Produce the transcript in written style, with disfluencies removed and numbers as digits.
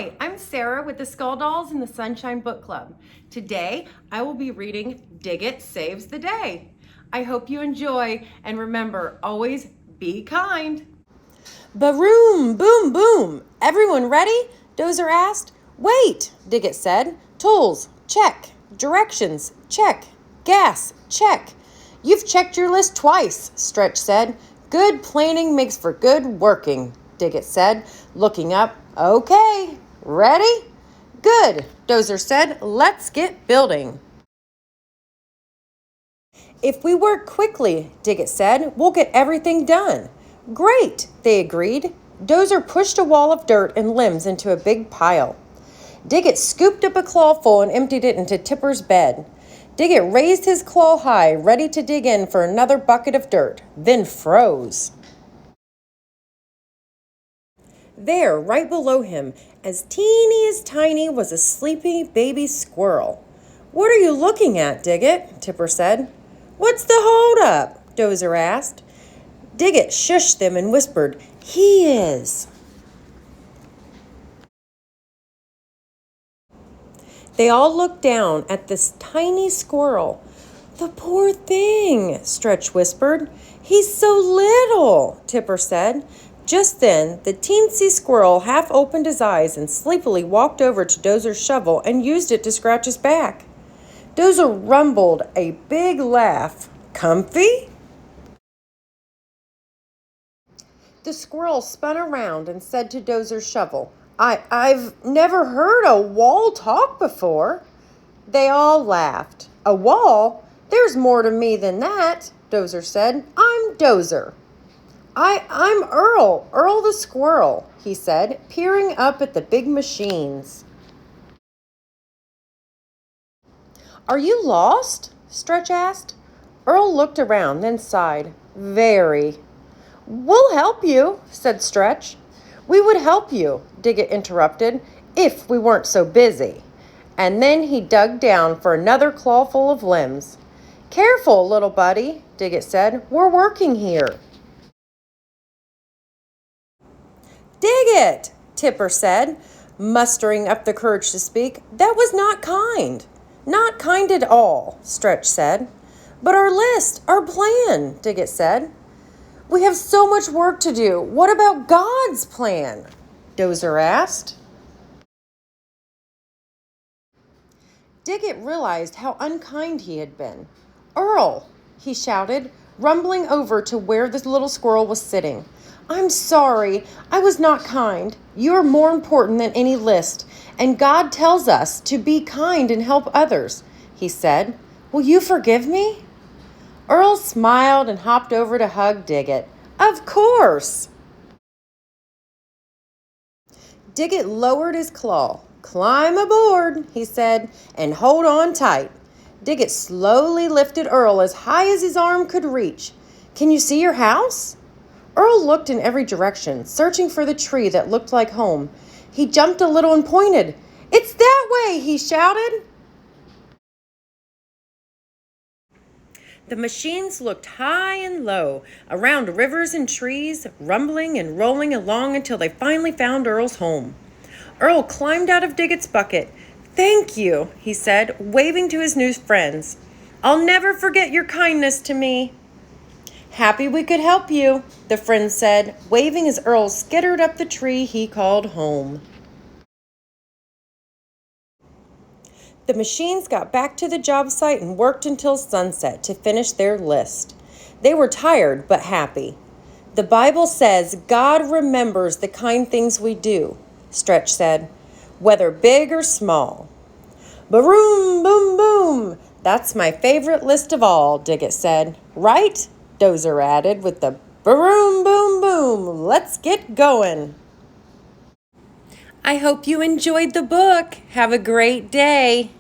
Hi, I'm Sarah with the Skull Dolls and the Sunshine Book Club. Today, I will be reading Diggit Saves the Day. I hope you enjoy, and remember, always be kind. Baroom, boom, boom. Everyone ready? Dozer asked. Wait, Diggit said. Tools, check. Directions, check. Gas, check. You've checked your list twice, Stretch said. Good planning makes for good working, Diggit said, looking up. Okay, ready? Good, Dozer said. Let's get building. If we work quickly, Diggit said, we'll get everything done. Great, they agreed. Dozer pushed a wall of dirt and limbs into a big pile. Diggit scooped up a clawful and emptied it into Tipper's bed. Diggit raised his claw high, ready to dig in for another bucket of dirt, then froze. There, right below him, as teeny as tiny, was a sleepy baby squirrel. What are you looking at, Diggit? Tipper said. What's the hold-up? Dozer asked. Diggit shushed them and whispered, He is. They all looked down at this tiny squirrel. The poor thing, Stretch whispered. He's so little, Tipper said. Just then, the teensy squirrel half opened his eyes and sleepily walked over to Dozer's shovel and used it to scratch his back. Dozer rumbled a big laugh. Comfy? The squirrel spun around and said to Dozer's shovel, I've never heard a wall talk before. They all laughed. A wall? There's more to me than that, Dozer said. I'm Dozer. I'm Earl the squirrel, he said, peering up at the big machines. Are you lost? Stretch asked. Earl looked around, then sighed. Very. We'll help you, said Stretch. We would help you, Diggit interrupted, if we weren't so busy. And then he dug down for another clawful of limbs. Careful, little buddy, Diggit said. We're working here. Diggit, Tipper said, mustering up the courage to speak. That was not kind. Not kind at all, Stretch said. But our list, our plan, Diggit said. We have so much work to do. What about God's plan? Dozer asked. Diggit realized how unkind he had been. Earl, he shouted, rumbling over to where the little squirrel was sitting. I'm sorry, I was not kind. You are more important than any list, and God tells us to be kind and help others, he said. Will you forgive me? Earl smiled and hopped over to hug Diggit. Of course! Diggit lowered his claw. Climb aboard, he said, and hold on tight. Diggit slowly lifted Earl as high as his arm could reach. Can you see your house? Earl looked in every direction, searching for the tree that looked like home. He jumped a little and pointed. It's that way, he shouted. The machines looked high and low, around rivers and trees, rumbling and rolling along until they finally found Earl's home. Earl climbed out of Diggit's bucket. Thank you, he said, waving to his new friends. I'll never forget your kindness to me. Happy we could help you, the friend said, waving as Earl skittered up the tree he called home. The machines got back to the job site and worked until sunset to finish their list. They were tired but happy. The Bible says God remembers the kind things we do, Stretch said, whether big or small. Baroom, boom, boom. That's my favorite list of all, Diggit said. Right? Dozer added with the baroom, boom, boom. Let's get going. I hope you enjoyed the book. Have a great day.